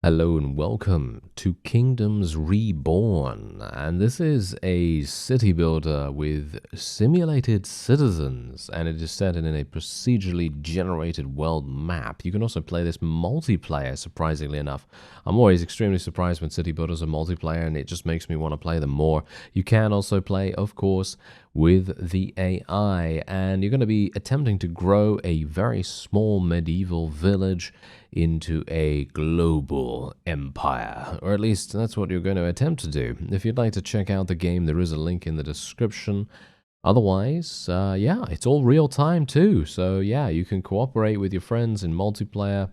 Hello and welcome to Kingdoms Reborn, and this is a city builder with simulated citizens, and it is set in a procedurally generated world map. You can also play this multiplayer, surprisingly enough. I'm always extremely surprised when city builders are multiplayer, and it just makes me want to play them more. You can also play, of course, with the AI, and you're going to be attempting to grow a very small medieval village into a global empire, or at least that's what you're going to attempt to do. If you'd like to check out the game, there is a link in the description. Otherwise, yeah, it's all real time too, so yeah, you can cooperate with your friends in multiplayer,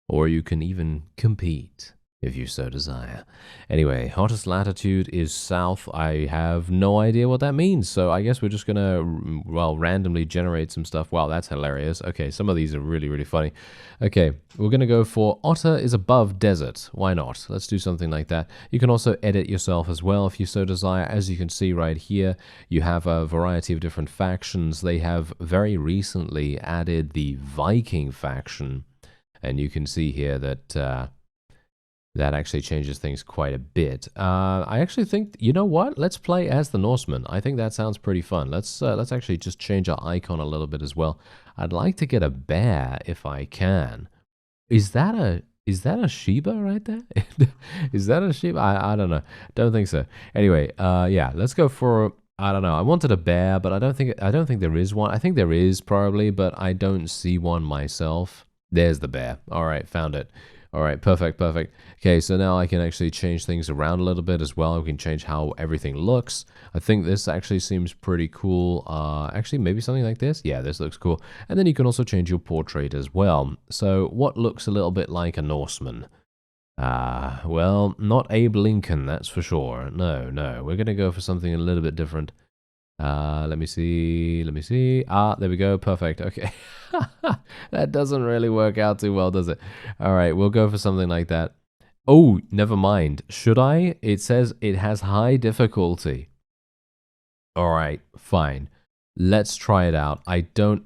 or you can even compete if you so desire. Anyway, hottest latitude is south. I have no idea what that means, so I guess we're just gonna, well, randomly generate some stuff. Wow, that's hilarious. Okay, some of these are really, really funny. Okay, we're gonna go for otter is above desert. Why not? Let's do something like that. You can also edit yourself as well if you so desire. As you can see right here, you have a variety of different factions. They have very recently added the Viking faction, and you can see here that that actually changes things quite a bit. I actually think, you know what? Let's play as the Norseman. I think that sounds pretty fun. Let's actually just change our icon a little bit as well. I'd like to get a bear if I can. Is that a Sheba right there? Is that a Sheba? I don't know. Don't think so. Anyway, yeah, let's go for, I don't know. I wanted a bear, but I don't think there is one. I think there is probably, but I don't see one myself. There's the bear. All right, found it. All right, perfect, perfect. Okay, so now I can actually change things around a little bit as well. We can change how everything looks. I think this actually seems pretty cool. Actually, maybe something like this. Yeah, this looks cool. And then you can also change your portrait as well. So what looks a little bit like a Norseman? Well, not Abe Lincoln, that's for sure. No, no, we're going to go for something a little bit different. Let me see. There we go. Perfect. Okay. That doesn't really work out too well, does it? All right, we'll go for something like that. Oh, never mind. Should I? It says it has high difficulty. All right, fine. Let's try it out. I don't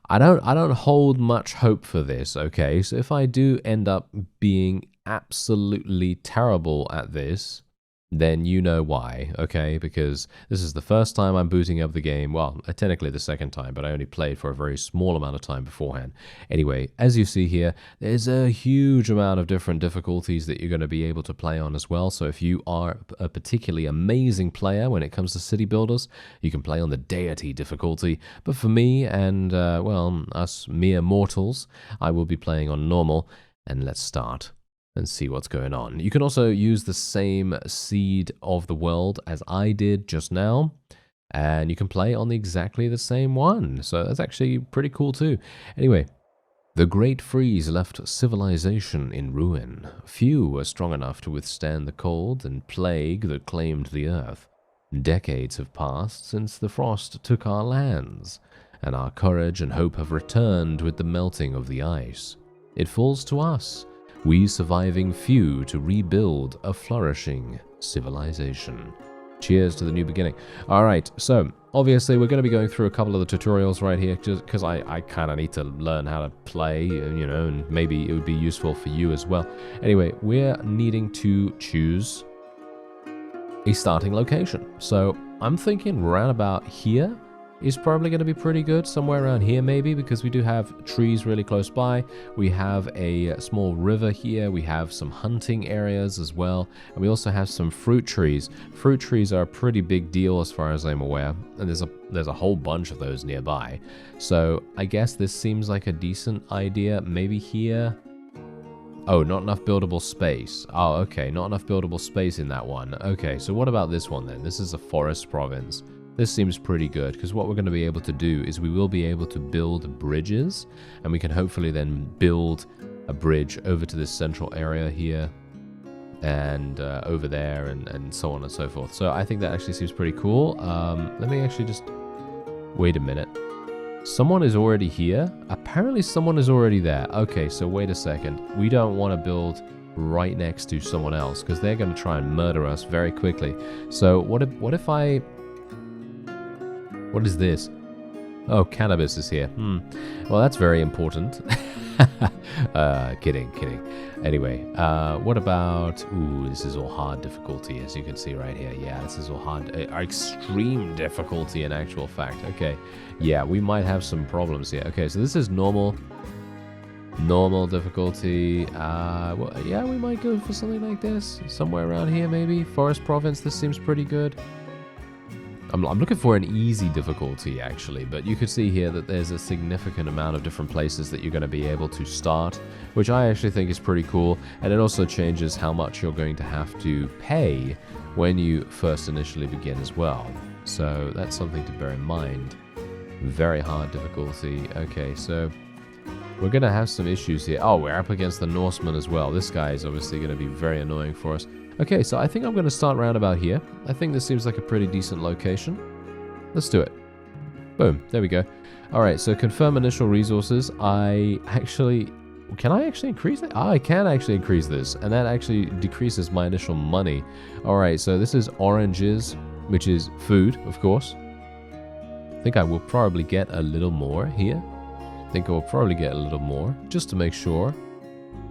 hold much hope for this, okay? So if I do end up being absolutely terrible at this, then you know why, okay? Because this is the first time I'm booting up the game. Well, technically the second time, but I only played for a very small amount of time beforehand. Anyway, as you see here, there's a huge amount of different difficulties that you're going to be able to play on as well. So if you are a particularly amazing player when it comes to city builders, you can play on the deity difficulty. But for me and, well, us mere mortals, I will be playing on normal. And let's start and see what's going on. You can also use the same seed of the world as I did just now, and you can play on exactly the same one. So that's actually pretty cool too. Anyway, the Great Freeze left civilization in ruin. Few were strong enough to withstand the cold and plague that claimed the earth. Decades have passed since the frost took our lands, and our courage and hope have returned with the melting of the ice. It falls to us, we surviving few, to rebuild a flourishing civilization. Cheers to the new beginning. All right, so obviously we're going to be going through a couple of the tutorials right here just because I kind of need to learn how to play, you know, and maybe it would be useful for you as well. Anyway, we're needing to choose a starting location. So I'm thinking round about here is probably going to be pretty good, somewhere around here maybe, because we do have trees really close by. We have a small river here. We have some hunting areas as well, and we also have some fruit trees. Fruit trees are a pretty big deal as far as I'm aware, and there's a whole bunch of those nearby. So I guess this seems like a decent idea. Maybe here. Oh, not enough buildable space. Oh, okay, not enough buildable space in that one. Okay, so what about this one then? This is a forest province. This seems pretty good, because what we're going to be able to do is we will be able to build bridges, and we can hopefully then build a bridge over to this central area here, and over there, and so on and so forth. So I think that actually seems pretty cool. Let me actually just... Wait a minute. Someone is already here? Apparently someone is already there. Okay, so wait a second. We don't want to build right next to someone else, because they're going to try and murder us very quickly. So what if I... What is this? Oh, cannabis is here. Well, that's very important. Kidding. Anyway, what about... Ooh, this is all hard difficulty, as you can see right here. Yeah, this is all hard... extreme difficulty, in actual fact. Okay, yeah, we might have some problems here. Okay, so this is normal difficulty. Well, yeah, we might go for something like this. Somewhere around here, maybe. Forest Province, this seems pretty good. I'm looking for an easy difficulty, actually, but you could see here that there's a significant amount of different places that you're going to be able to start, which I actually think is pretty cool, and it also changes how much you're going to have to pay when you first initially begin as well. So that's something to bear in mind. Very hard difficulty. Okay, so we're going to have some issues here. Oh, we're up against the Norsemen as well. This guy is obviously going to be very annoying for us. Okay, so I think I'm going to start round about here. I think this seems like a pretty decent location. Let's do it. Boom, there we go. Alright, so confirm initial resources. Can I actually increase it? I can actually increase this, and that actually decreases my initial money. Alright, so this is oranges, which is food, of course. I think I will probably get a little more here. Just to make sure.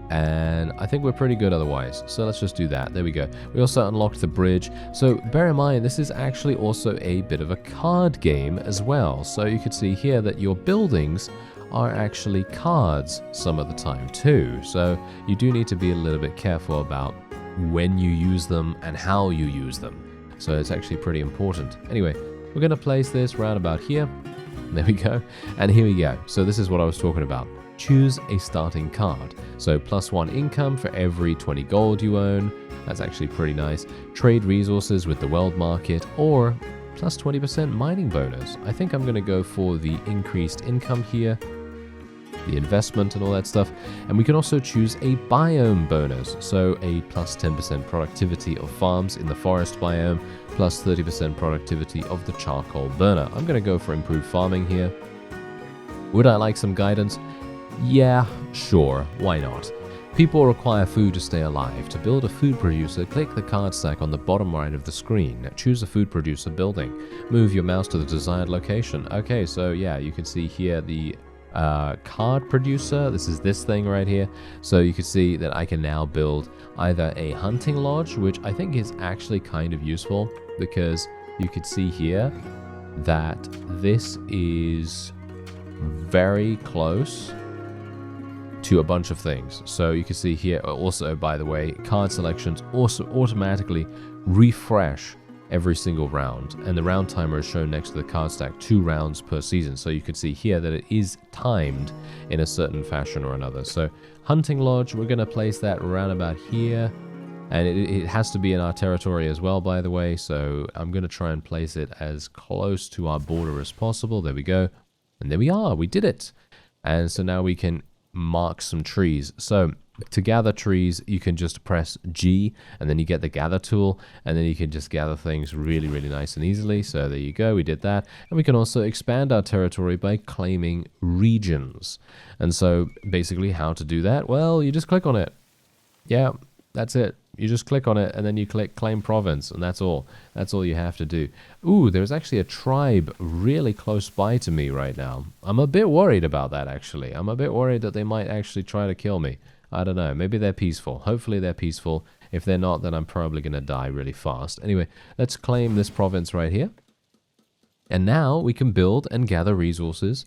And I think we're pretty good otherwise, so let's just do that. There we go. We also unlocked the bridge. So bear in mind, this is actually also a bit of a card game as well. So you can see here that your buildings are actually cards some of the time too. So you do need to be a little bit careful about when you use them and how you use them. So it's actually pretty important. Anyway, we're going to place this round about here. There we go. And here we go. So this is what I was talking about. Choose a starting card. So +1 income for every 20 gold you own. That's actually pretty nice. Trade resources with the world market, or plus 20% mining bonus. I think I'm going to go for the increased income here, the investment and all that stuff. And we can also choose a biome bonus. So a plus 10% productivity of farms in the forest biome, plus 30% productivity of the charcoal burner. I'm going to go for improved farming here. Would I like some guidance? Yeah, sure, why not? People require food to stay alive. To build a food producer, click the card stack on the bottom right of the screen. Choose a food producer building. Move your mouse to the desired location. Okay, so yeah, you can see here the card producer. This is this thing right here. So you can see that I can now build either a hunting lodge, which I think is actually kind of useful, because you could see here that this is very close to a bunch of things. So you can see here also, by the way, card selections also automatically refresh every single round, and the round timer is shown next to the card stack, 2 rounds per season. So you can see here that it is timed in a certain fashion or another. So hunting lodge, we're going to place that around about here, and it has to be in our territory as well, by the way. So I'm going to try and place it as close to our border as possible. There we go, and there we are, we did it. And so now we can mark some trees. So to gather trees, you can just press G, and then you get the gather tool, and then you can just gather things really, really nice and easily. So there you go, we did that. And we can also expand our territory by claiming regions. And so basically how to do that? Well, you just click on it. Yeah, that's it. You just click on it, and then you click claim province, and that's all. That's all you have to do. Ooh, there's actually a tribe really close by to me right now. I'm a bit worried about that, actually. I'm a bit worried that they might actually try to kill me. I don't know. Maybe they're peaceful. Hopefully they're peaceful. If they're not, then I'm probably going to die really fast. Anyway, let's claim this province right here. And now we can build and gather resources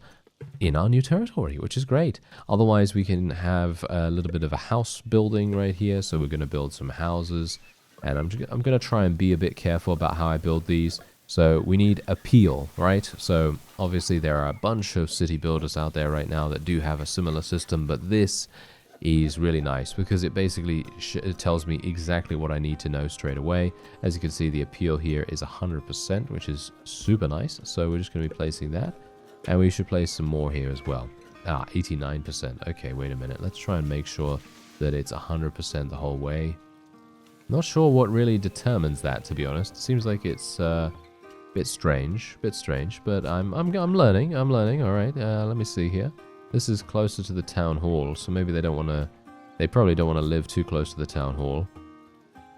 in our new territory, which is great. Otherwise, we can have a little bit of a house building right here. So we're going to build some houses, and I'm going to try and be a bit careful about how I build these. So we need appeal, right? So obviously there are a bunch of city builders out there right now that do have a similar system, but this is really nice because it basically it tells me exactly what I need to know straight away. As you can see, the appeal here is 100%, which is super nice. So we're just going to be placing that. And we should place some more here as well. 89%. Okay, wait a minute. Let's try and make sure that it's 100% the whole way. Not sure what really determines that, to be honest. It seems like it's a bit strange, but I'm learning. All right, let me see here. This is closer to the town hall, so maybe they probably don't want to live too close to the town hall.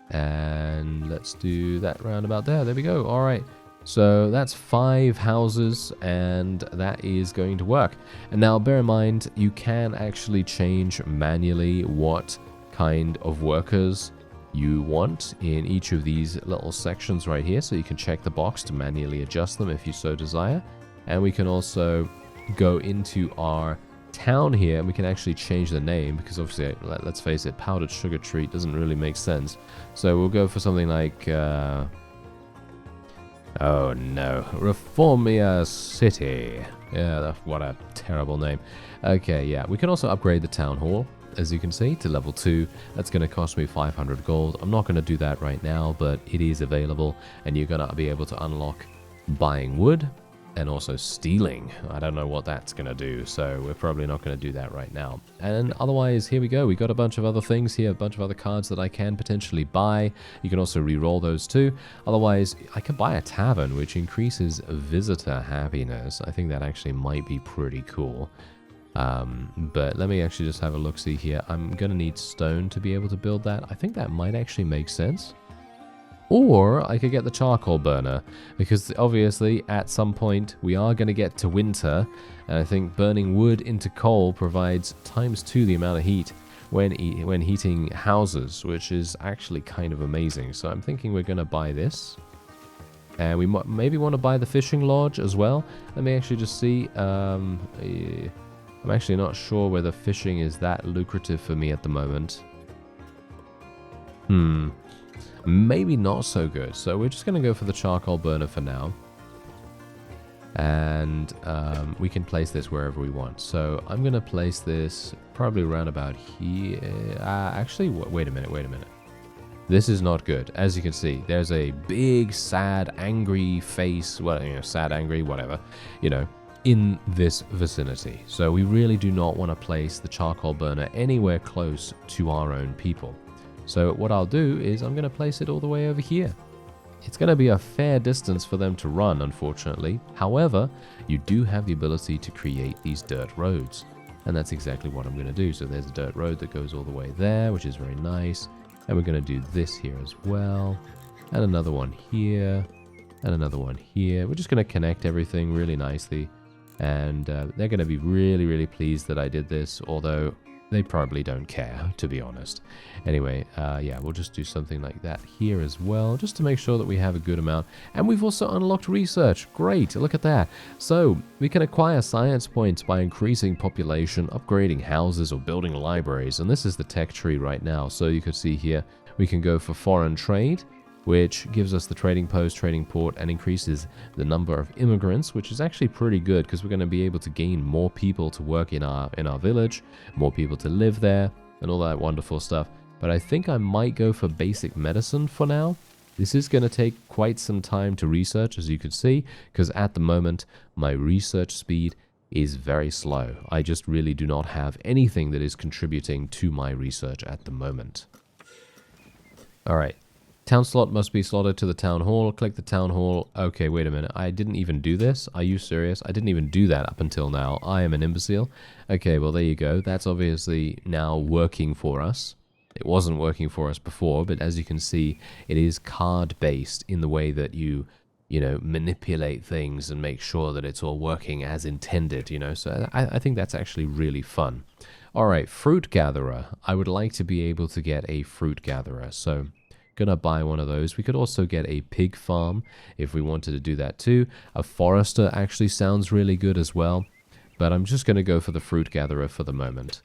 And let's do that round about there. There we go. All right. So that's 5 houses, and that is going to work. And now bear in mind, you can actually change manually what kind of workers you want in each of these little sections right here. So you can check the box to manually adjust them if you so desire. And we can also go into our town here, and we can actually change the name, because obviously, let's face it, powdered sugar treat doesn't really make sense. So we'll go for something like... oh no, Reformia City. Yeah, what a terrible name. Okay, yeah, we can also upgrade the town hall, as you can see, to level 2. That's going to cost me 500 gold. I'm not going to do that right now, but it is available, and you're going to be able to unlock buying wood and also stealing. I don't know what that's going to do, so we're probably not going to do that right now. And otherwise, here we go. We got a bunch of other things here, a bunch of other cards that I can potentially buy. You can also re-roll those too. Otherwise, I could buy a tavern, which increases visitor happiness. I think that actually might be pretty cool. But let me actually just have a look-see here. I'm going to need stone to be able to build that. I think that might actually make sense. Or I could get the charcoal burner, because obviously at some point we are going to get to winter, and I think burning wood into coal provides ×2 the amount of heat when heating houses, which is actually kind of amazing. So I'm thinking we're going to buy this. And we maybe want to buy the fishing lodge as well. Let me actually just see. I'm actually not sure whether fishing is that lucrative for me at the moment. Maybe not so good. So we're just going to go for the charcoal burner for now. And we can place this wherever we want. So I'm going to place this probably around about here. Actually, wait a minute. This is not good. As you can see, there's a big, sad, angry face. Well, sad, angry, whatever. In this vicinity. So we really do not want to place the charcoal burner anywhere close to our own people. So what I'll do is I'm going to place it all the way over here. It's going to be a fair distance for them to run, unfortunately. However, you do have the ability to create these dirt roads. And that's exactly what I'm going to do. So there's a dirt road that goes all the way there, which is very nice. And we're going to do this here as well. And another one here. And another one here. We're just going to connect everything really nicely. And they're going to be really, really pleased that I did this, although they probably don't care, to be honest. Anyway, yeah, we'll just do something like that here as well, just to make sure that we have a good amount. And we've also unlocked research. Great, look at that. So we can acquire science points by increasing population, upgrading houses, or building libraries. And this is the tech tree right now. So you can see here, we can go for foreign trade, which gives us the trading post, trading port, and increases the number of immigrants, which is actually pretty good because we're going to be able to gain more people to work in our village, more people to live there, and all that wonderful stuff. But I think I might go for basic medicine for now. This is going to take quite some time to research, as you can see, because at the moment my research speed is very slow. I just really do not have anything that is contributing to my research at the moment. Alright. Town slot must be slotted to the town hall. Click the town hall. Okay, wait a minute. I didn't even do this. Are you serious? I didn't even do that up until now. I am an imbecile. Okay, well, there you go. That's obviously now working for us. It wasn't working for us before, but as you can see, it is card-based in the way that you manipulate things and make sure that it's all working as intended, So I think that's actually really fun. All right, fruit gatherer. I would like to be able to get a fruit gatherer, so gonna buy one of those. We could also get a pig farm if we wanted to do that too. A forester actually sounds really good as well, but I'm just gonna go for the fruit gatherer for the moment.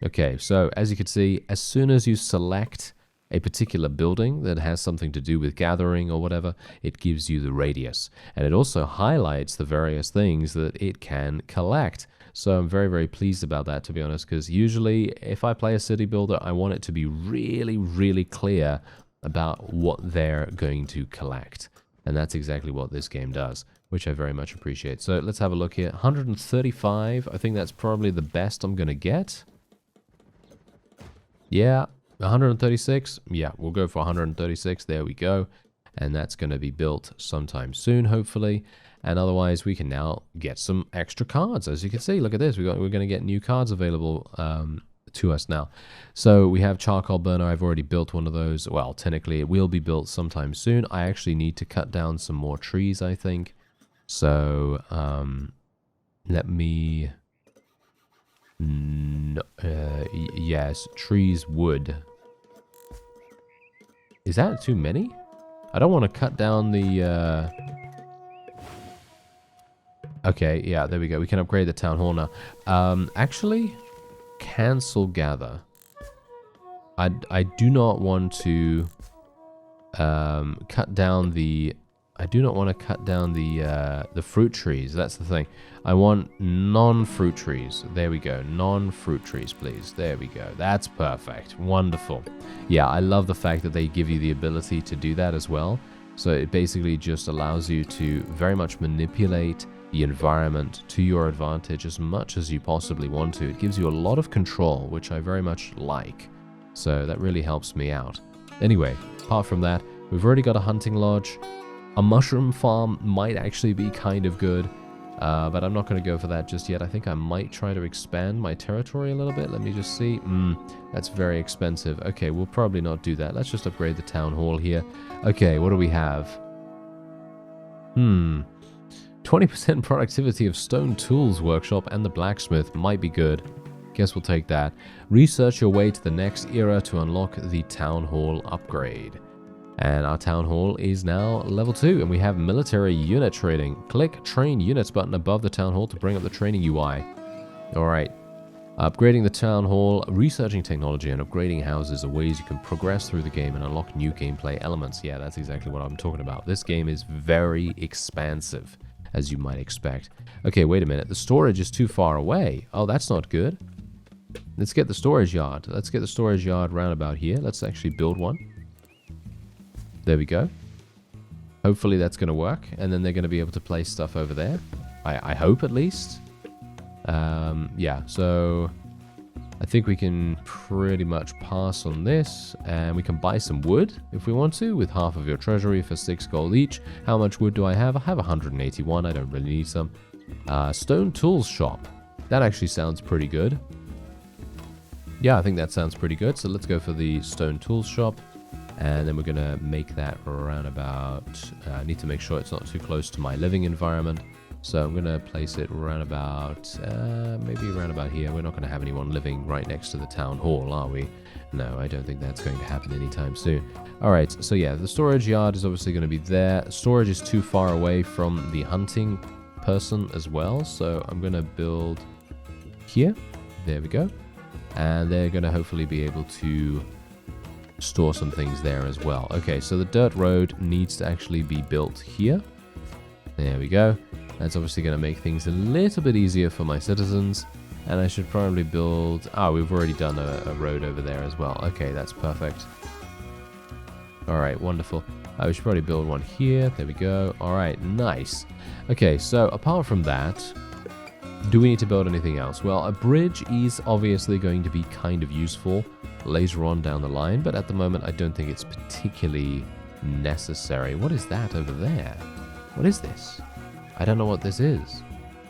Okay, so as you can see, as soon as you select a particular building that has something to do with gathering or whatever, it gives you the radius, and it also highlights the various things that it can collect. So I'm very, very pleased about that, to be honest, because usually if I play a city builder, I want it to be really, really clear about what they're going to collect. And that's exactly what this game does, which I very much appreciate. So let's have a look here. 135, I think that's probably the best I'm going to get. Yeah, 136. Yeah, we'll go for 136. There we go. And that's going to be built sometime soon, hopefully. And otherwise, we can now get some extra cards. As you can see, look at this. We're going to get new cards available to us now. So we have charcoal burner. I've already built one of those. Well, technically it will be built sometime soon. I actually need to cut down some more trees, I think. So let me... yes, trees, wood. Is that too many? I don't want to cut down the... Okay, yeah, there we go. We can upgrade the town hall now. Actually, cancel gather. I do not want to cut down the... I do not want to cut down the fruit trees. That's the thing. I want non-fruit trees. There we go. Non-fruit trees, please. There we go. That's perfect. Wonderful. Yeah, I love the fact that they give you the ability to do that as well. So it basically just allows you to very much manipulate the environment to your advantage as much as you possibly want to. It gives you a lot of control, which I very much like. So that really helps me out. Anyway, apart from that, we've already got a hunting lodge. A mushroom farm might actually be kind of good, but I'm not going to go for that just yet. I think I might try to expand my territory a little bit. Let me just see. That's very expensive. Okay, we'll probably not do that. Let's just upgrade the town hall here. Okay, what do we have? 20% productivity of stone tools workshop and the blacksmith might be good. Guess we'll take that. Research your way to the next era to unlock the town hall upgrade. And our town hall is now level 2, and we have military unit training. Click train units button above the town hall to bring up the training UI. Alright. Upgrading the town hall, researching technology, and upgrading houses are ways you can progress through the game and unlock new gameplay elements. Yeah, that's exactly what I'm talking about. This game is very expansive, as you might expect. Okay, wait a minute. The storage is too far away. Oh, that's not good. Let's get the storage yard. Let's get the storage yard round about here. Let's actually build one. There we go. Hopefully that's going to work. And then they're going to be able to place stuff over there. I hope, at least. Yeah, so I think we can pretty much pass on this. And we can buy some wood if we want to, with half of your treasury for 6 gold each. How much wood do I have? I have 181. I don't really need some. Stone tools shop. That actually sounds pretty good. Yeah, I think that sounds pretty good. So let's go for the stone tools shop. And then we're going to make that around about... I need to make sure it's not too close to my living environment. So I'm going to place it around about... maybe around about here. We're not going to have anyone living right next to the town hall, are we? No, I don't think that's going to happen anytime soon. Alright, so yeah, the storage yard is obviously going to be there. Storage is too far away from the hunting person as well. So I'm going to build here. There we go. And they're going to hopefully be able to... store some things there as well. Okay, so the dirt road needs to actually be built here. There we go. That's obviously going to make things a little bit easier for my citizens. And I should probably build... Oh, we've already done a road over there as well. Okay, that's perfect. Alright, wonderful. We should probably build one here. There we go. Alright, nice. Okay, so apart from that, do we need to build anything else? Well, a bridge is obviously going to be kind of useful later on down the line, but at the moment I don't think it's particularly necessary. What is that over there? What is this? I don't know what this is.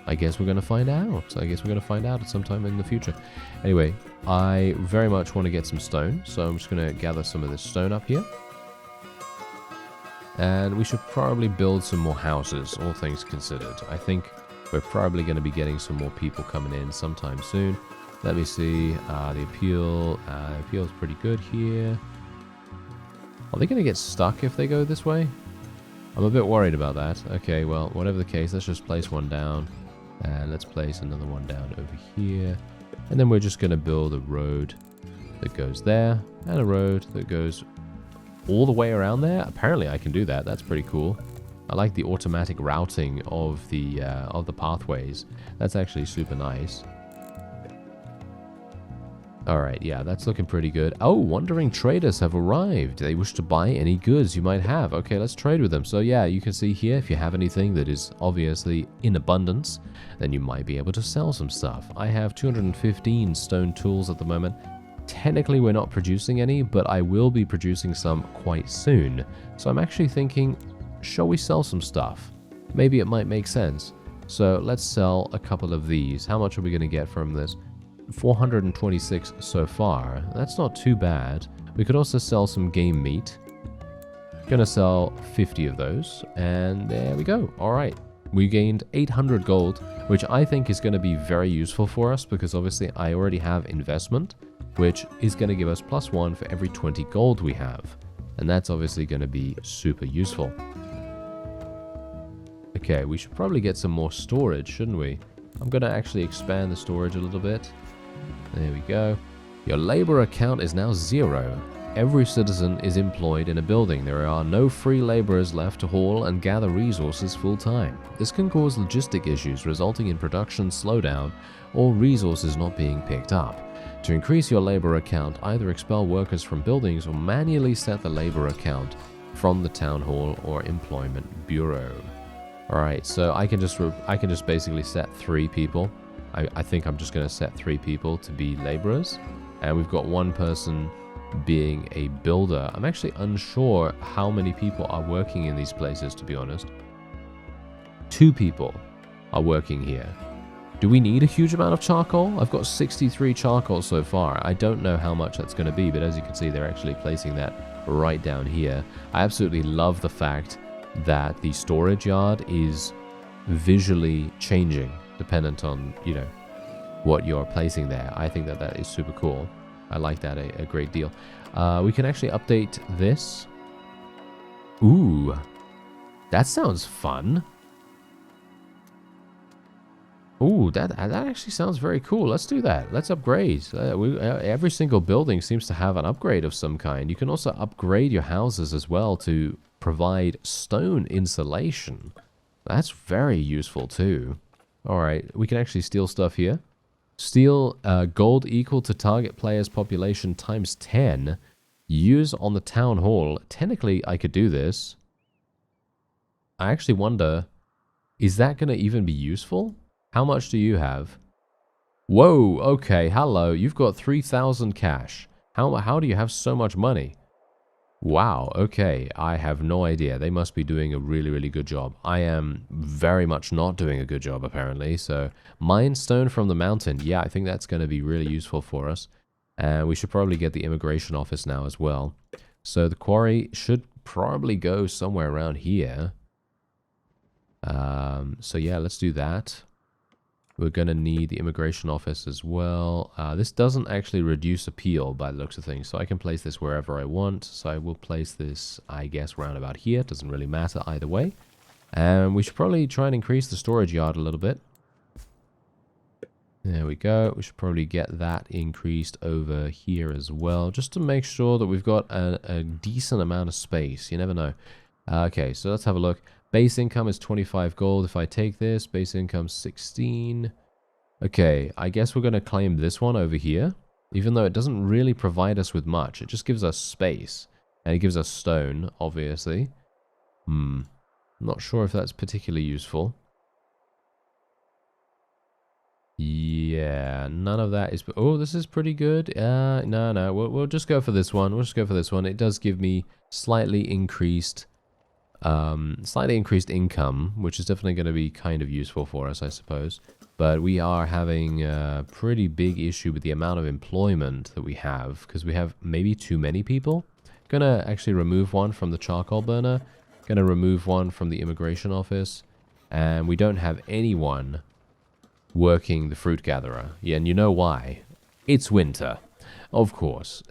I guess we're going to find out. At some time in the future. Anyway, I very much want to get some stone, so I'm just going to gather some of this stone up here. And we should probably build some more houses, all things considered. I think we're probably going to be getting some more people coming in sometime soon. Let me see. The appeal. Appeal is pretty good here. Are they going to get stuck if they go this way? I'm a bit worried about that. Okay, well, whatever the case, let's just place one down. And let's place another one down over here. And then we're just going to build a road that goes there. And a road that goes all the way around there. Apparently I can do that. That's pretty cool. I like the automatic routing of the pathways. That's actually super nice. Alright, yeah, that's looking pretty good. Oh, wandering traders have arrived. They wish to buy any goods you might have. Okay, let's trade with them. So yeah, you can see here, if you have anything that is obviously in abundance, then you might be able to sell some stuff. I have 215 stone tools at the moment. Technically, we're not producing any, but I will be producing some quite soon. So I'm actually thinking, shall we sell some stuff? Maybe it might make sense. So let's sell a couple of these. How much are we going to get from this? 426 so far. That's not too bad. We could also sell some game meat. Gonna sell 50 of those, and there we go. All right. We gained 800 gold, which I think is going to be very useful for us because obviously I already have investment, which is going to give us +1 for every 20 gold we have. And that's obviously going to be super useful. Okay, we should probably get some more storage, shouldn't we? I'm going to actually expand the storage a little bit. There we go. Your labor account is now 0. Every citizen is employed in a building. There are no free laborers left to haul and gather resources full time. This can cause logistic issues resulting in production slowdown or resources not being picked up. To increase your labor account, either expel workers from buildings or manually set the labor account from the town hall or employment bureau. Alright, so I can just basically set 3 people. I think I'm just going to set 3 people to be laborers. And we've got 1 person being a builder. I'm actually unsure how many people are working in these places, to be honest. 2 people are working here. Do we need a huge amount of charcoal? I've got 63 charcoal so far. I don't know how much that's going to be, but as you can see, they're actually placing that right down here. I absolutely love the fact that the storage yard is visually changing dependent on, you know, what you're placing there. I think that that is super cool. I like that a great deal. We can actually update this. Ooh, that sounds fun. Ooh, that actually sounds very cool. Let's do that. Let's upgrade. Every single building seems to have an upgrade of some kind. You can also upgrade your houses as well to provide stone insulation. That's very useful too. All right, we can actually steal stuff here. Steal gold equal to target player's population times 10. Use on the town hall. Technically, I could do this. I actually wonder, is that going to even be useful? How much do you have? Whoa, okay, hello. You've got 3,000 cash. How do you have so much money? Wow, okay, I have no idea. They must be doing a really, really good job. I am very much not doing a good job, apparently. So, mine stone from the mountain. Yeah, I think that's going to be really useful for us. And we should probably get the immigration office now as well. So, the quarry should probably go somewhere around here. So, yeah, let's do that. We're going to need the immigration office as well. This doesn't actually reduce appeal by the looks of things, so I can place this wherever I want. So I will place this, I guess, round about here. It doesn't really matter either way. And we should probably try and increase the storage yard a little bit. There we go. We should probably get that increased over here as well, just to make sure that we've got a decent amount of space. You never know. Okay, so let's have a look. Base income is 25 gold. If I take this, base income 16. Okay, I guess we're going to claim this one over here. Even though it doesn't really provide us with much. It just gives us space. And it gives us stone, obviously. I'm not sure if that's particularly useful. Yeah, none of that is... Oh, this is pretty good. No, we'll just go for this one. We'll just go for this one. It does give me slightly increased income, which is definitely going to be kind of useful for us, I suppose. But we are having a pretty big issue with the amount of employment that we have, because we have maybe too many people. Gonna actually remove one from the charcoal burner. Gonna remove one from the immigration office. And we don't have anyone working the fruit gatherer. Yeah, and you know why? It's winter. Of course.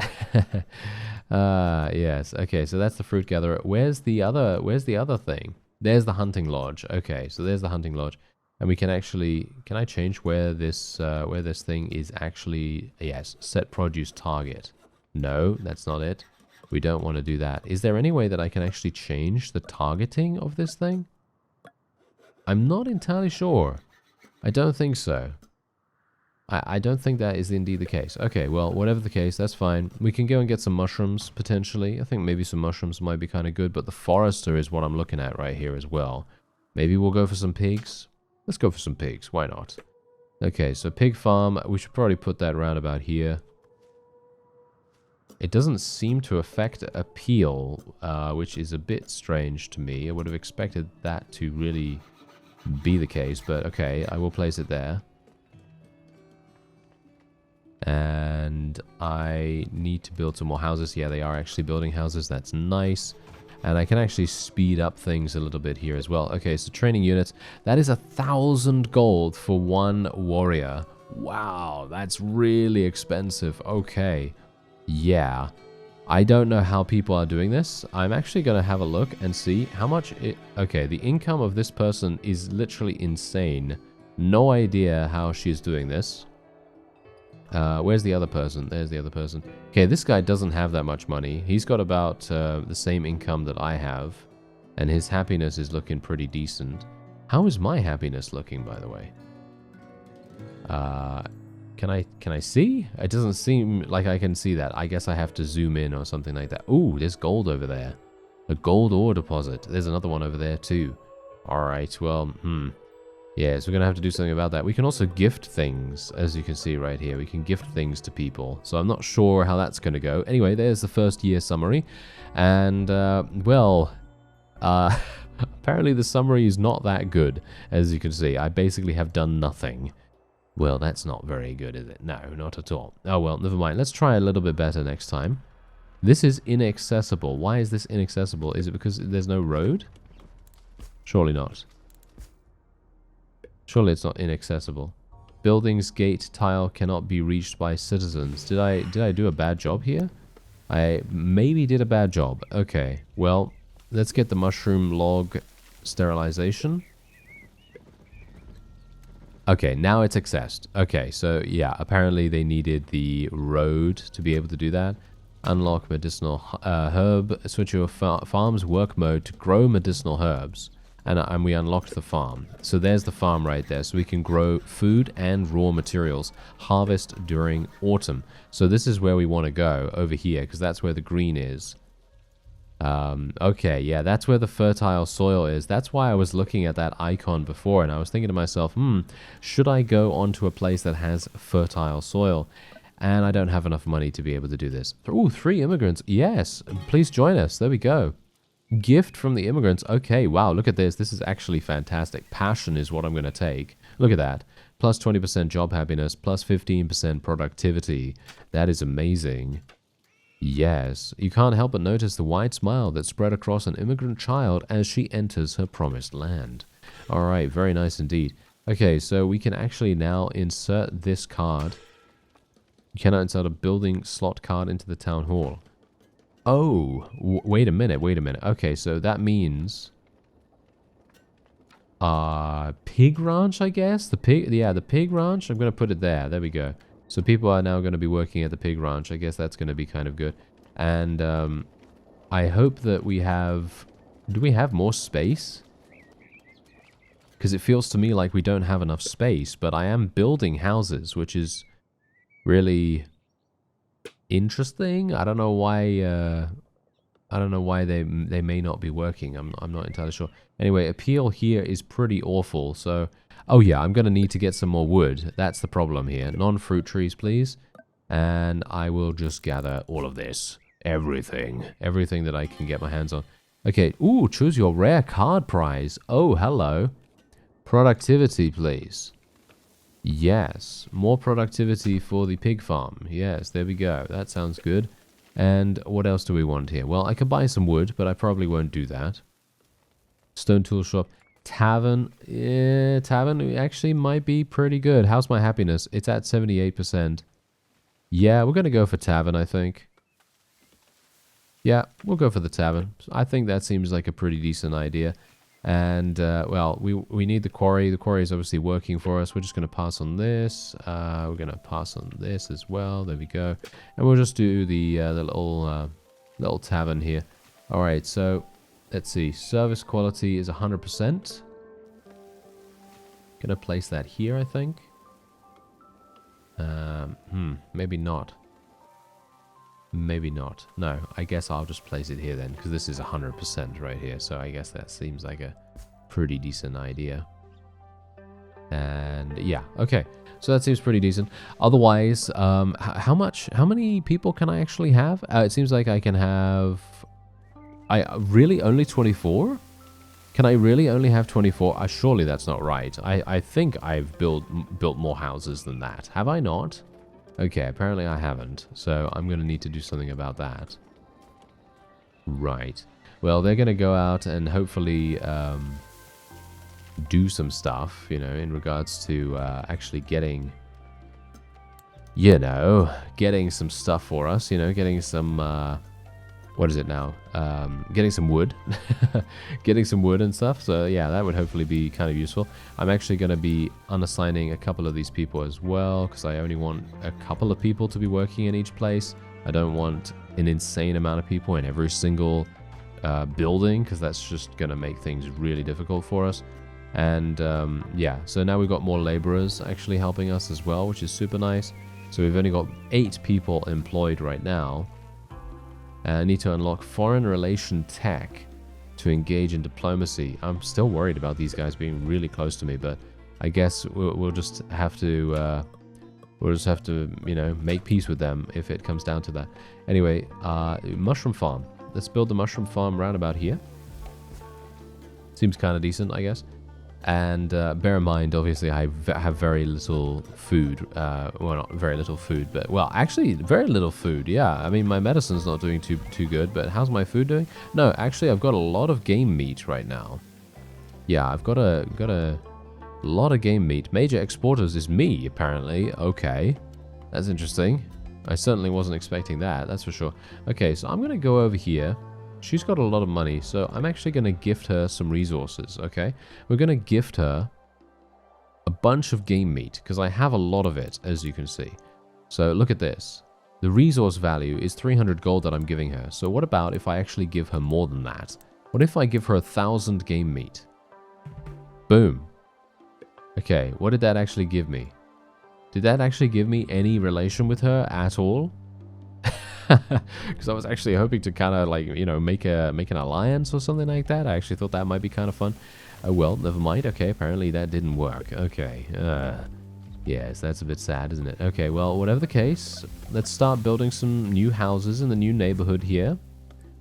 Yes. Okay, so that's the fruit gatherer. Where's the other thing? There's the hunting lodge. Okay, so there's the hunting lodge. And we can actually, can I change where this thing is actually? Yes, set produce target. No, that's not it. We don't want to do that. Is there any way that I can actually change the targeting of this thing? I'm not entirely sure. I don't think so. I don't think that is indeed the case. Okay, well, whatever the case, that's fine. We can go and get some mushrooms, potentially. I think maybe some mushrooms might be kind of good, but the forester is what I'm looking at right here as well. Maybe we'll go for some pigs. Let's go for some pigs. Why not? Okay, so pig farm. We should probably put that round about here. It doesn't seem to affect appeal, which is a bit strange to me. I would have expected that to really be the case, but okay, I will place it there. And I need to build some more houses. Yeah, they are actually building houses. That's nice. And I can actually speed up things a little bit here as well. Okay, so training units. That is 1,000 gold for one warrior. Wow, that's really expensive. Okay. Yeah. I don't know how people are doing this. I'm actually going to have a look and see how much it... Okay, the income of this person is literally insane. No idea how she's doing this. Where's the other person? There's the other person. Okay, this guy doesn't have that much money. He's got about the same income that I have. And his happiness is looking pretty decent. How is my happiness looking, by the way? Can I see? It doesn't seem like I can see that. I guess I have to zoom in or something like that. Ooh, there's gold over there. A gold ore deposit. There's another one over there too. Alright, well, yeah, so we're going to have to do something about that. We can also gift things, as you can see right here. We can gift things to people. So I'm not sure how that's going to go. Anyway, there's the first year summary. And, well, apparently the summary is not that good, as you can see. I basically have done nothing. Well, that's not very good, is it? No, not at all. Oh, well, never mind. Let's try a little bit better next time. This is inaccessible. Why is this inaccessible? Is it because there's no road? Surely not. Surely it's not inaccessible. Buildings, gate, tile cannot be reached by citizens. Did I do a bad job here? I maybe did a bad job. Okay, well, let's get the mushroom log sterilization. Okay, now it's accessed. Okay, so yeah, apparently they needed the road to be able to do that. Unlock medicinal herb. Switch your farm's work mode to grow medicinal herbs. And we unlocked the farm. So there's the farm right there. So we can grow food and raw materials. Harvest during autumn. So this is where we want to go, over here, because that's where the green is. Okay, yeah, that's where the fertile soil is. That's why I was looking at that icon before, and I was thinking to myself, should I go onto a place that has fertile soil? And I don't have enough money to be able to do this. Ooh, 3 immigrants. Yes, please join us. There we go. Gift from the immigrants. Okay, wow, look at this. This is actually fantastic. Passion is what I'm going to take. Look at that. Plus 20% job happiness, plus 15% productivity. That is amazing. Yes, you can't help but notice the wide smile that spread across an immigrant child as she enters her promised land. Alright, very nice indeed. Okay, so we can actually now insert this card. You cannot insert a building slot card into the town hall. Oh, wait a minute. Okay, so that means pig ranch, I guess. The pig ranch. I'm going to put it there. There we go. So people are now going to be working at the pig ranch. I guess that's going to be kind of good. And I hope that we have... Do we have more space? Because it feels to me like we don't have enough space, but I am building houses, which is really interesting. I don't know why they may not be working. I'm not entirely sure. Anyway, appeal here is pretty awful. So, oh yeah, I'm gonna need to get some more wood. That's the problem here. Non-fruit trees, please. And I will just gather all of this. Everything that I can get my hands on. Okay. Ooh, choose your rare card prize. Oh, hello. Productivity, please. Yes, more productivity for the pig farm. Yes, there we go. That sounds good. And what else do we want here? Well, I could buy some wood, but I probably won't do that. Stone tool shop. Tavern. Yeah, tavern actually might be pretty good. How's my happiness? It's at 78%. Yeah, we're going to go for tavern, I think. Yeah, we'll go for the tavern. I think that seems like a pretty decent idea. And, well, we need the quarry. The quarry is obviously working for us. We're just going to pass on this. We're going to pass on this as well. There we go. And we'll just do the little tavern here. All right, so let's see. Service quality is 100%. Going to place that here, I think. Maybe not. Maybe not. No, I guess I'll just place it here then, because this is 100% right here. So I guess that seems like a pretty decent idea. And yeah, okay. So that seems pretty decent. Otherwise, how many people can I actually have? It seems like I can have... really only 24? Can I really only have 24? Surely that's not right. I think I've built more houses than that. Have I not? Okay, apparently I haven't. So I'm going to need to do something about that. Right. Well, they're going to go out and hopefully do some stuff, you know, in regards to actually getting, you know, getting some stuff for us, you know, getting some, what is it now? Getting some wood. Getting some wood and stuff. So, yeah, that would hopefully be kind of useful. I'm actually going to be unassigning a couple of these people as well, because I only want a couple of people to be working in each place. I don't want an insane amount of people in every single building, because that's just going to make things really difficult for us. And, yeah, so now we've got more laborers actually helping us as well, which is super nice. So we've only got 8 people employed right now. I need to unlock foreign relation tech to engage in diplomacy. I'm still worried about these guys being really close to me, but I guess we'll just have to, you know, make peace with them if it comes down to that. Anyway, mushroom farm. Let's build the mushroom farm round about here. Seems kind of decent, I guess. And bear in mind, obviously, I have very little food. Well, not very little food, but, well, actually, very little food, yeah. I mean, my medicine's not doing too good, but how's my food doing? No, actually, I've got a lot of game meat right now. Yeah, I've got a lot of game meat. Major exporters is me, apparently. Okay, that's interesting. I certainly wasn't expecting that, that's for sure. Okay, so I'm going to go over here. She's got a lot of money, so I'm actually going to gift her some resources, okay? We're going to gift her a bunch of game meat, because I have a lot of it, as you can see. So look at this. The resource value is 300 gold that I'm giving her. So what about if I actually give her more than that? What if I give her 1,000 game meat? Boom. Okay, what did that actually give me? Did that actually give me any relation with her at all? Because I was actually hoping to kind of, like, you know, make an alliance or something like that. I actually thought that might be kind of fun. Oh, well, never mind. Okay, apparently that didn't work. Okay. Yes, that's a bit sad, isn't it? Okay, well, whatever the case, let's start building some new houses in the new neighborhood here.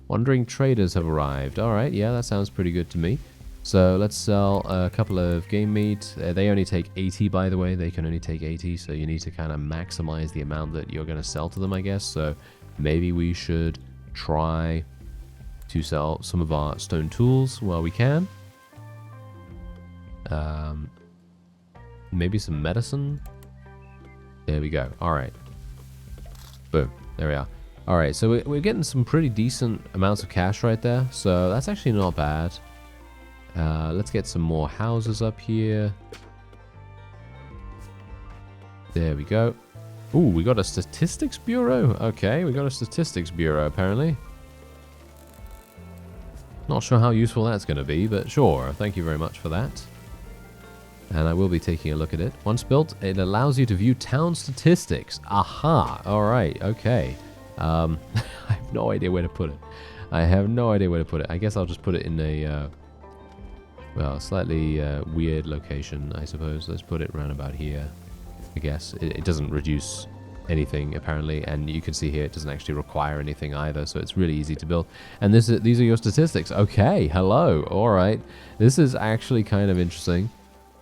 Wandering traders have arrived. All right, yeah, that sounds pretty good to me. So let's sell a couple of game meat. They only take 80, by the way. They can only take 80, so you need to kind of maximize the amount that you're going to sell to them, I guess. So maybe we should try to sell some of our stone tools while we can. Maybe some medicine. There we go. All right. Boom. There we are. All right. So we're getting some pretty decent amounts of cash right there. So that's actually not bad. Let's get some more houses up here. There we go. Ooh, we got a statistics bureau. Okay, we got a statistics bureau apparently. Not sure how useful that's going to be, but sure. Thank you very much for that. And I will be taking a look at it. Once built, it allows you to view town statistics. Aha! Alright, okay. I have no idea where to put it. I have no idea where to put it. I guess I'll just put it in a, well, slightly weird location, I suppose. Let's put it around about here. I guess. It doesn't reduce anything, apparently. And you can see here, it doesn't actually require anything either. So it's really easy to build. And these are your statistics. Okay, hello. Alright. This is actually kind of interesting.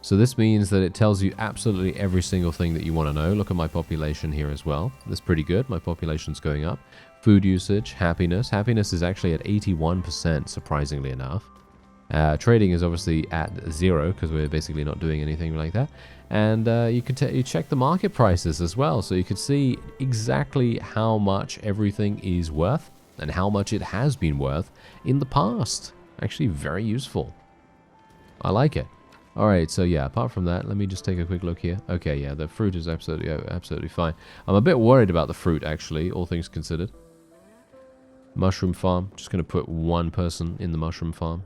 So this means that it tells you absolutely every single thing that you want to know. Look at my population here as well. That's pretty good. My population's going up. Food usage, happiness. Happiness is actually at 81%, surprisingly enough. Trading is obviously at 0 because we're basically not doing anything like that. And you check the market prices as well. So you can see exactly how much everything is worth and how much it has been worth in the past. Actually very useful. I like it. Alright, so yeah, apart from that, let me just take a quick look here. Okay, yeah, the fruit is absolutely fine. I'm a bit worried about the fruit, actually, all things considered. Mushroom farm. Just going to put one person in the mushroom farm.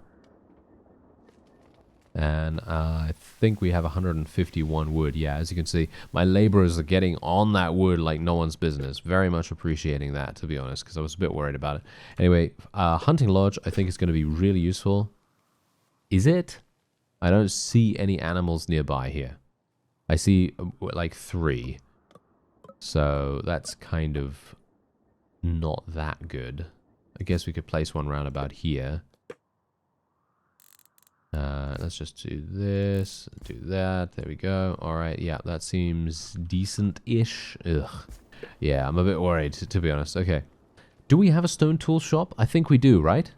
And I think we have 151 wood. Yeah, as you can see, my laborers are getting on that wood like no one's business. Very much appreciating that, to be honest, because I was a bit worried about it. Anyway, hunting lodge, I think is going to be really useful. Is it? I don't see any animals nearby here. I see like 3. So that's kind of not that good. I guess we could place one round about here. Let's just do this, do that. There we go. All right, yeah, that seems decent-ish. Ugh. Yeah, I'm a bit worried, to be honest. Okay. Do we have a stone tool shop? I think we do, right?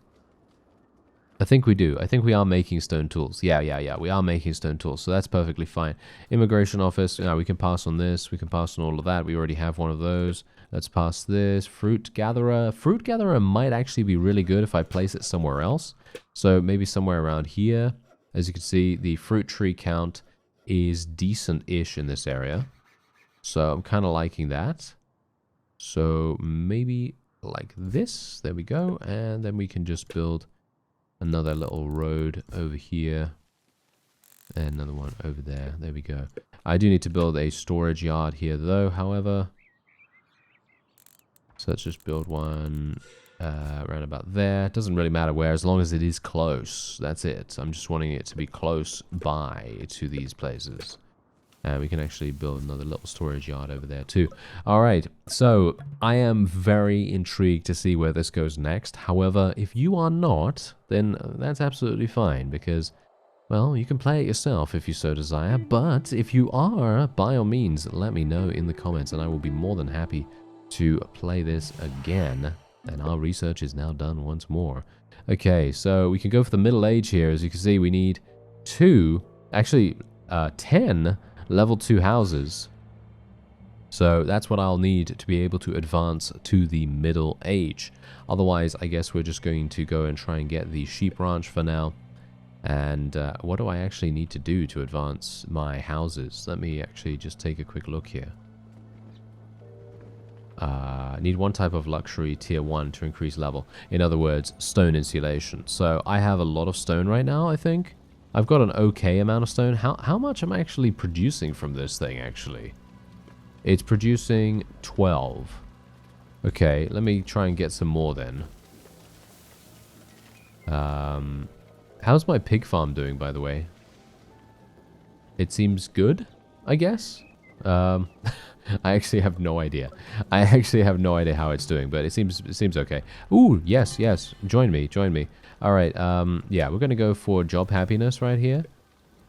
I think we do. I think we are making stone tools. Yeah. We are making stone tools, so that's perfectly fine. Immigration office. We can pass on this. We can pass on all of that. We already have one of those. Let's pass this. Fruit gatherer. Fruit gatherer might actually be really good if I place it somewhere else. So maybe somewhere around here. As you can see, the fruit tree count is decent-ish in this area. So I'm kind of liking that. So maybe like this. There we go. And then we can just build another little road over here. And another one over there. There we go. I do need to build a storage yard here though, however. So let's just build one around about there. It doesn't really matter where, as long as it is close. That's it. I'm just wanting it to be close by to these places. And we can actually build another little storage yard over there too. Alright, so I am very intrigued to see where this goes next. However, if you are not, then that's absolutely fine because, well, you can play it yourself if you so desire. But if you are, by all means, let me know in the comments and I will be more than happy to play this again. And our research is now done once more. Okay, so we can go for the middle age here. As you can see, we need 10 level 2 houses. So that's what I'll need to be able to advance to the middle age. Otherwise, I guess we're just going to go and try and get the sheep ranch for now. And what do I actually need to do to advance my houses? Let me actually just take a quick look here. I need one type of luxury tier 1 to increase level. In other words, stone insulation. So I have a lot of stone right now, I think. I've got an okay amount of stone. How much am I actually producing from this thing, actually? It's producing 12. Okay, let me try and get some more then. How's my pig farm doing, by the way? It seems good, I guess. I actually have no idea. I actually have no idea how it's doing, but it seems okay. Ooh, yes. Join me. All right. Yeah, we're going to go for job happiness right here.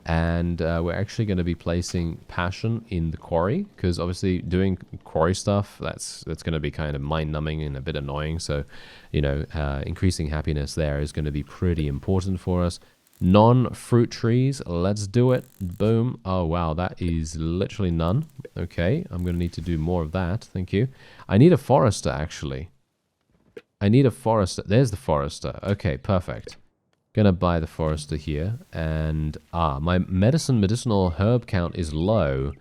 And we're actually going to be placing passion in the quarry, because obviously doing quarry stuff, that's going to be kind of mind-numbing and a bit annoying. So, you know, increasing happiness there is going to be pretty important for us. Non-fruit trees, let's do it. Boom. Oh, wow, that is literally none. Okay, I'm going to need to do more of that. Thank you. I need a forester, actually. I need a forester. There's the forester. Okay, perfect. Gonna buy the forester here. And, my medicinal herb count is low.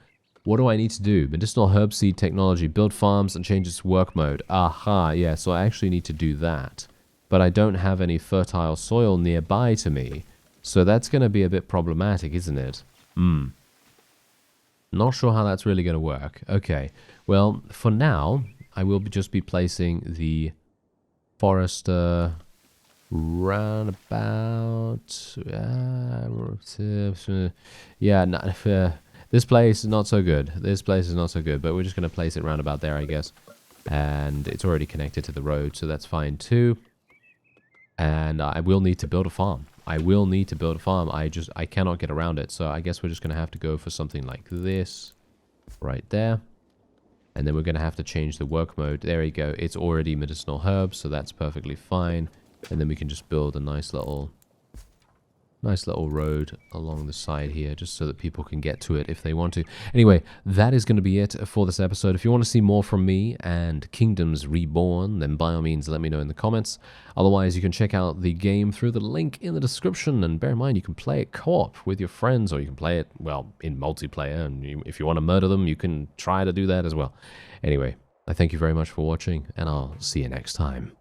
What do I need to do? Medicinal herb seed technology. Build farms and change its work mode. Aha, yeah, so I actually need to do that. But I don't have any fertile soil nearby to me. So that's going to be a bit problematic, isn't it? Not sure how that's really going to work. Okay. Well, for now, I will just be placing the forester round about... yeah, this place is not so good. This place is not so good, but we're just going to place it round about there, I guess. And it's already connected to the road, so that's fine too. And I will need to build a farm. I cannot get around it. So I guess we're just going to have to go for something like this. Right there. And then we're going to have to change the work mode. There you go. It's already medicinal herbs, so that's perfectly fine. And then we can just build a nice little road along the side here, just so that people can get to it if they want to. Anyway, that is going to be it for this episode. If you want to see more from me and Kingdoms Reborn, then by all means let me know in the comments. Otherwise, you can check out the game through the link in the description, and bear in mind you can play it co-op with your friends, or you can play it, well, in multiplayer, and if you want to murder them, you can try to do that as well. Anyway, I thank you very much for watching, and I'll see you next time.